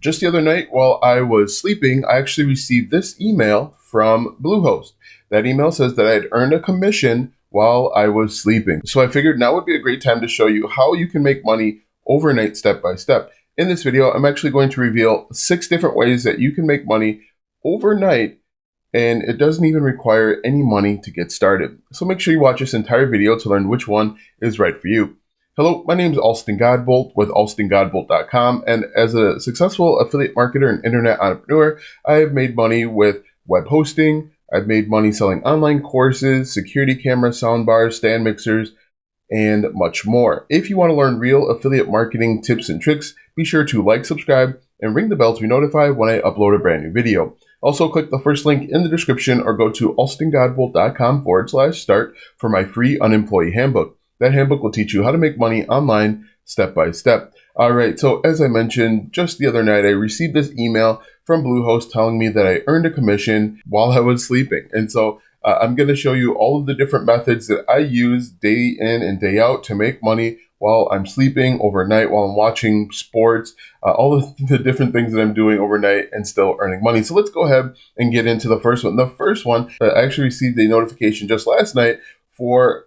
Just the other night while I was sleeping, I actually received this email from Bluehost. That email says that I had earned a commission while I was sleeping. So I figured now would be a great time to show you how you can make money overnight step by step. In this video, I'm actually going to reveal 6 different ways that you can make money overnight, and it doesn't even require any money to get started. So make sure you watch this entire video to learn which one is right for you. Hello, my name is Alston Godbolt with alstongodbolt.com, and as a successful affiliate marketer and internet entrepreneur, I have made money with web hosting. I've made money selling online courses, security cameras, soundbars, stand mixers, and much more. If you want to learn real affiliate marketing tips and tricks, be sure to like, subscribe, and ring the bell to be notified when I upload a brand new video. Also, click the first link in the description or go to alstongodbolt.com/start for my free unemployee handbook. That handbook will teach you how to make money online step by step. All right, so as I mentioned, just the other night, I received this email from Bluehost telling me that I earned a commission while I was sleeping. And so I'm going to show you all of the different methods that I use day in and day out to make money while I'm sleeping, overnight, while I'm watching sports, all of the different things that I'm doing overnight and still earning money. So let's go ahead and get into the first one. The first one, I actually received a notification just last night for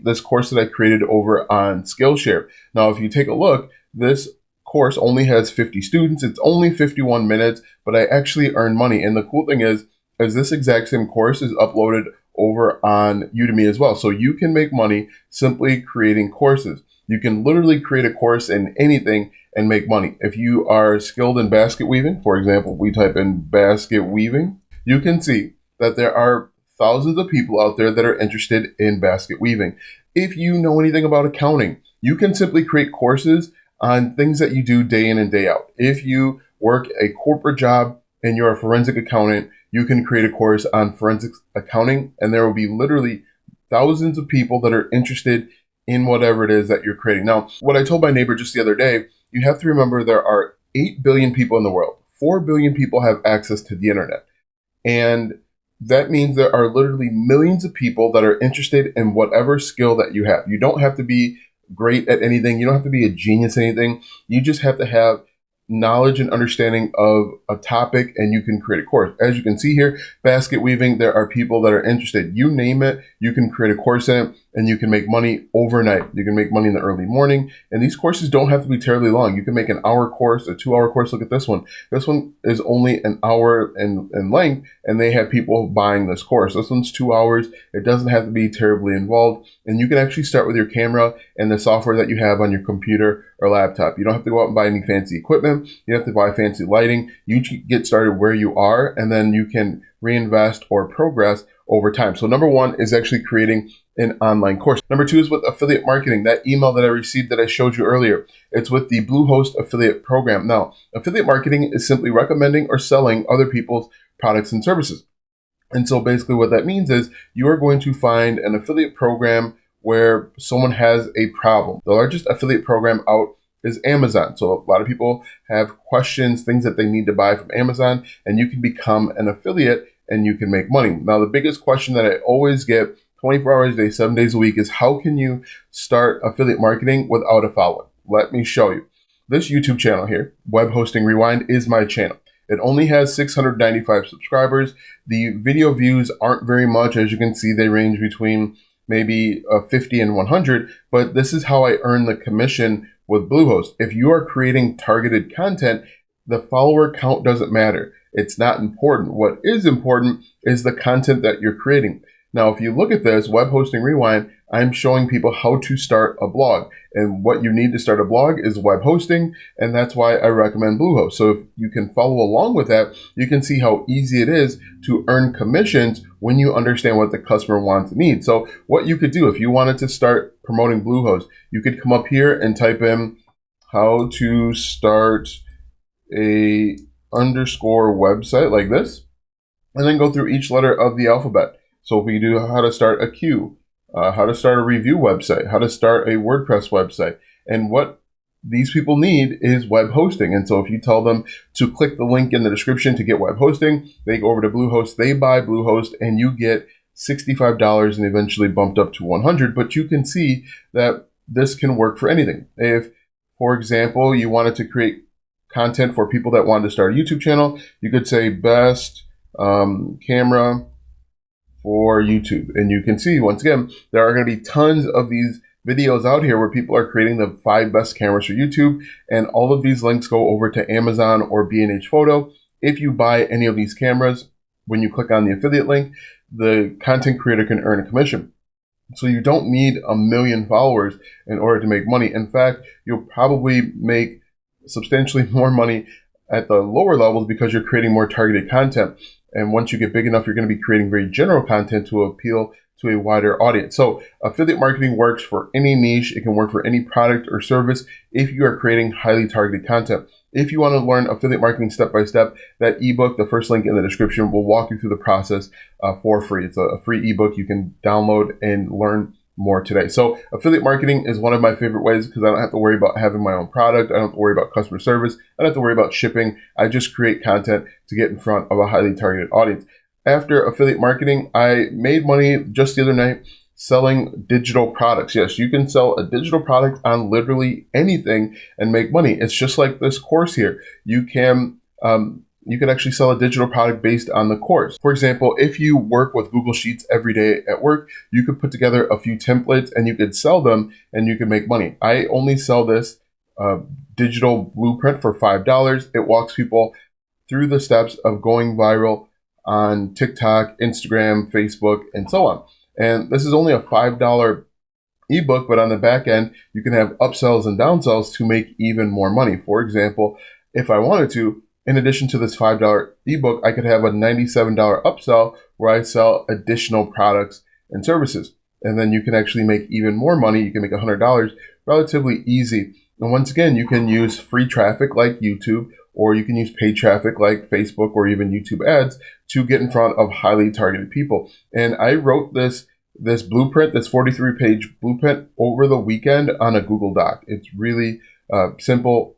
this course that I created over on Skillshare. Now, if you take a look, this course only has 50 students. It's only 51 minutes, but I actually earn money. And the cool thing is this exact same course is uploaded over on Udemy as well. So you can make money simply creating courses. You can literally create a course in anything and make money. If you are skilled in basket weaving, for example, we type in basket weaving, you can see that there are thousands of people out there that are interested in basket weaving. If you know anything about accounting, you can simply create courses on things that you do day in and day out. If you work a corporate job and you're a forensic accountant, you can create a course on forensic accounting, and there will be literally thousands of people that are interested in whatever it is that you're creating. Now, what I told my neighbor just the other day, you have to remember there are 8 billion people in the world. 4 billion people have access to the internet. And that means there are literally millions of people that are interested in whatever skill that you have. You don't have to be great at anything. You don't have to be a genius at anything. You just have to have knowledge and understanding of a topic, and you can create a course. As you can see here, basket weaving, there are people that are interested. You name it, you can create a course in it, and you can make money overnight. You can make money in the early morning, and these courses don't have to be terribly long. You can make an hour course, a 2-hour course. Look at this one. This one is only an hour in length, and they have people buying this course. This one's 2 hours. It doesn't have to be terribly involved, and you can actually start with your camera and the software that you have on your computer or laptop. You don't have to go out and buy any fancy equipment. You have to buy fancy lighting. You get started where you are, and then you can reinvest or progress over time. So number 1 is actually creating an online course. Number 2 is with affiliate marketing. That email that I received that I showed you earlier, it's with the Bluehost affiliate program. Now, affiliate marketing is simply recommending or selling other people's products and services. And so basically what that means is you are going to find an affiliate program where someone has a problem. The largest affiliate program out is Amazon. So a lot of people have questions, things that they need to buy from Amazon, and you can become an affiliate and you can make money. Now, the biggest question that I always get 24 hours a day, 7 days a week is how can you start affiliate marketing without a following? Let me show you. This YouTube channel here, Web Hosting Rewind, is my channel. It only has 695 subscribers. The video views aren't very much. As you can see, they range between maybe 50 and 100, but this is how I earn the commission with Bluehost. If you are creating targeted content, the follower count doesn't matter. It's not important. What is important is the content that you're creating. Now, if you look at this, Web Hosting Rewind, I'm showing people how to start a blog. And what you need to start a blog is web hosting, and that's why I recommend Bluehost. So if you can follow along with that, you can see how easy it is to earn commissions when you understand what the customer wants and needs. So what you could do if you wanted to start promoting Bluehost, you could come up here and type in how to start a underscore website like this, and then go through each letter of the alphabet. So if we do how to start a Q, how to start a review website, how to start a WordPress website. And what these people need is web hosting. And so if you tell them to click the link in the description to get web hosting, they go over to Bluehost, they buy Bluehost, and you get $65 and eventually bumped up to $100. But you can see that this can work for anything. If, for example, you wanted to create content for people that want to start a YouTube channel, you could say best camera for YouTube. And you can see, once again, there are going to be tons of these videos out here where people are creating the 5 best cameras for YouTube. And all of these links go over to Amazon or B&H Photo. If you buy any of these cameras, when you click on the affiliate link, the content creator can earn a commission. So you don't need 1 million followers in order to make money. In fact, you'll probably make substantially more money at the lower levels because you're creating more targeted content. And once you get big enough, you're going to be creating very general content to appeal to a wider audience. So affiliate marketing works for any niche. It can work for any product or service if you are creating highly targeted content. If you want to learn affiliate marketing step by step, that ebook, the first link in the description, will walk you through the process for free. It's a free ebook you can download and learn more today. So affiliate marketing is one of my favorite ways because I don't have to worry about having my own product. I don't have to worry about customer service. I don't have to worry about shipping. I just create content to get in front of a highly targeted audience. After affiliate marketing, I made money just the other night selling digital products. Yes, you can sell a digital product on literally anything and make money. It's just like this course here. You can actually sell a digital product based on the course. For example, if you work with Google Sheets every day at work, you could put together a few templates and you could sell them and you can make money. I only sell this digital blueprint for $5. It walks people through the steps of going viral on TikTok, Instagram, Facebook, and so on. And this is only a $5 ebook, but on the back end, you can have upsells and downsells to make even more money. For example, if I wanted to, in addition to this $5 ebook, I could have a $97 upsell where I sell additional products and services. And then you can actually make even more money. You can make $100 relatively easy. And once again, you can use free traffic like YouTube, or you can use paid traffic like Facebook or even YouTube ads to get in front of highly targeted people. And I wrote this blueprint, this 43-page blueprint, over the weekend on a Google Doc. It's really simple.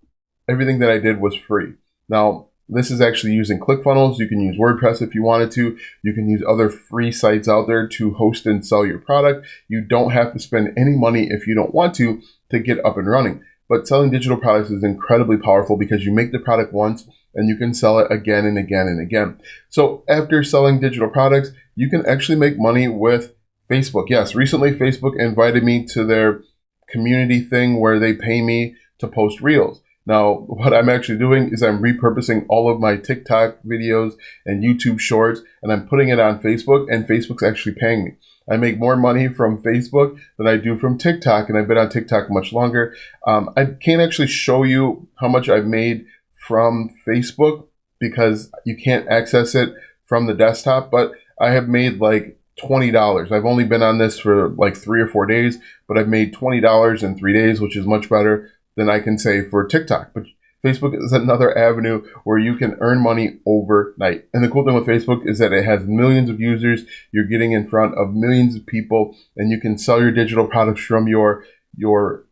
Everything that I did was free. Now, this is actually using ClickFunnels. You can use WordPress if you wanted to. You can use other free sites out there to host and sell your product. You don't have to spend any money if you don't want to get up and running. But selling digital products is incredibly powerful because you make the product once and you can sell it again and again and again. So after selling digital products, you can actually make money with Facebook. Yes, recently Facebook invited me to their community thing where they pay me to post reels. Now, what I'm actually doing is I'm repurposing all of my TikTok videos and YouTube shorts, and I'm putting it on Facebook, and Facebook's actually paying me. I make more money from Facebook than I do from TikTok, and I've been on TikTok much longer. I can't actually show you how much I've made from Facebook because you can't access it from the desktop, but I have made like $20. I've only been on this for like 3 or 4 days, but I've made $20 in 3 days, which is much better than I can say for TikTok. But Facebook is another avenue where you can earn money overnight. And the cool thing with Facebook is that it has millions of users. You're getting in front of millions of people, and you can sell your digital products from your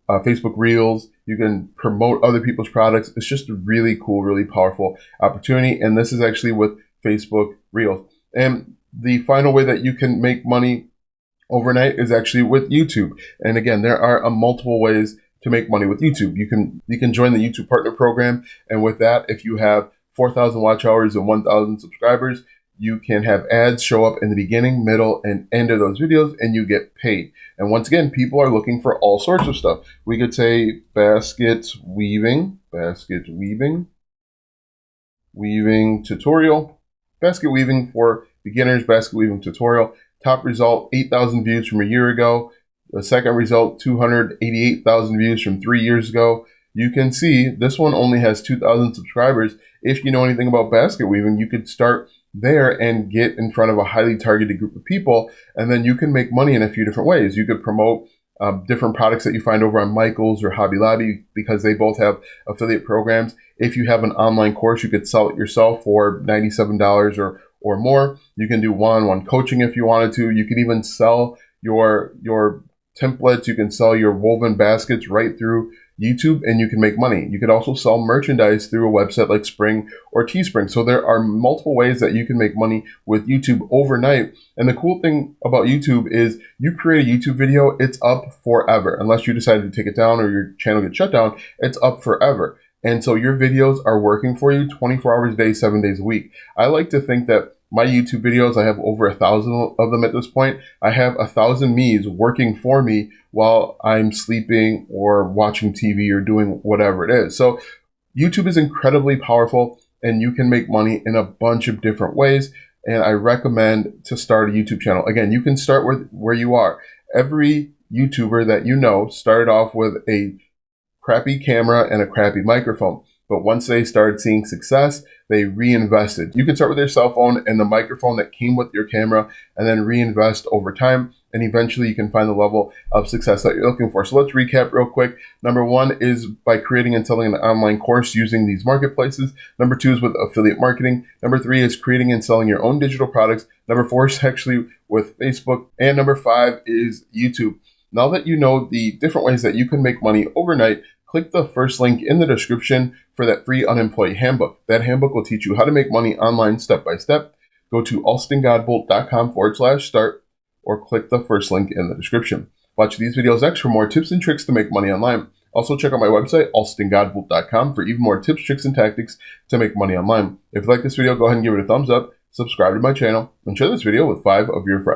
Facebook Reels. You can promote other people's products. It's just a really cool, really powerful opportunity. And this is actually with Facebook Reels. And the final way that you can make money overnight is actually with YouTube. And again, there are multiple ways to make money with YouTube. You can join the YouTube Partner Program, and with that, if you have 4,000 watch hours and 1,000 subscribers, you can have ads show up in the beginning, middle, and end of those videos, and you get paid. And once again, people are looking for all sorts of stuff. We could say basket weaving tutorial, basket weaving for beginners, basket weaving tutorial. Top result, 8,000 views from a year ago. The second result, 288,000 views from 3 years ago. You can see this one only has 2,000 subscribers. If you know anything about basket weaving, you could start there and get in front of a highly targeted group of people, and then you can make money in a few different ways. You could promote different products that you find over on Michaels or Hobby Lobby because they both have affiliate programs. If you have an online course, you could sell it yourself for $97 or more. You can do one-on-one coaching if you wanted to. You can even sell your templates. You can sell your woven baskets right through YouTube, and you can make money. You could also sell merchandise through a website like Spring or Teespring. So there are multiple ways that you can make money with YouTube overnight. And the cool thing about YouTube is you create a YouTube video, it's up forever. Unless you decide to take it down or your channel gets shut down, it's up forever. And so your videos are working for you 24 hours a day, 7 days a week. I like to think that my YouTube videos, I have over 1,000 of them at this point. I have 1,000 me's working for me while I'm sleeping or watching TV or doing whatever it is. So YouTube is incredibly powerful and you can make money in a bunch of different ways. And I recommend to start a YouTube channel. Again, you can start with where you are. Every YouTuber that you know started off with a crappy camera and a crappy microphone. But once they started seeing success, they reinvested. You can start with your cell phone and the microphone that came with your camera and then reinvest over time. And eventually you can find the level of success that you're looking for. So let's recap real quick. Number one is by creating and selling an online course using these marketplaces. Number two is with affiliate marketing. Number three is creating and selling your own digital products. Number four is actually with Facebook. And number five is YouTube. Now that you know the different ways that you can make money overnight, click the first link in the description for that free unemployee handbook. That handbook will teach you how to make money online step by step. Go to alstongodbolt.com/start or click the first link in the description. Watch these videos next for more tips and tricks to make money online. Also check out my website, alstongodbolt.com, for even more tips, tricks, and tactics to make money online. If you like this video, go ahead and give it a thumbs up, subscribe to my channel, and share this video with 5 of your friends.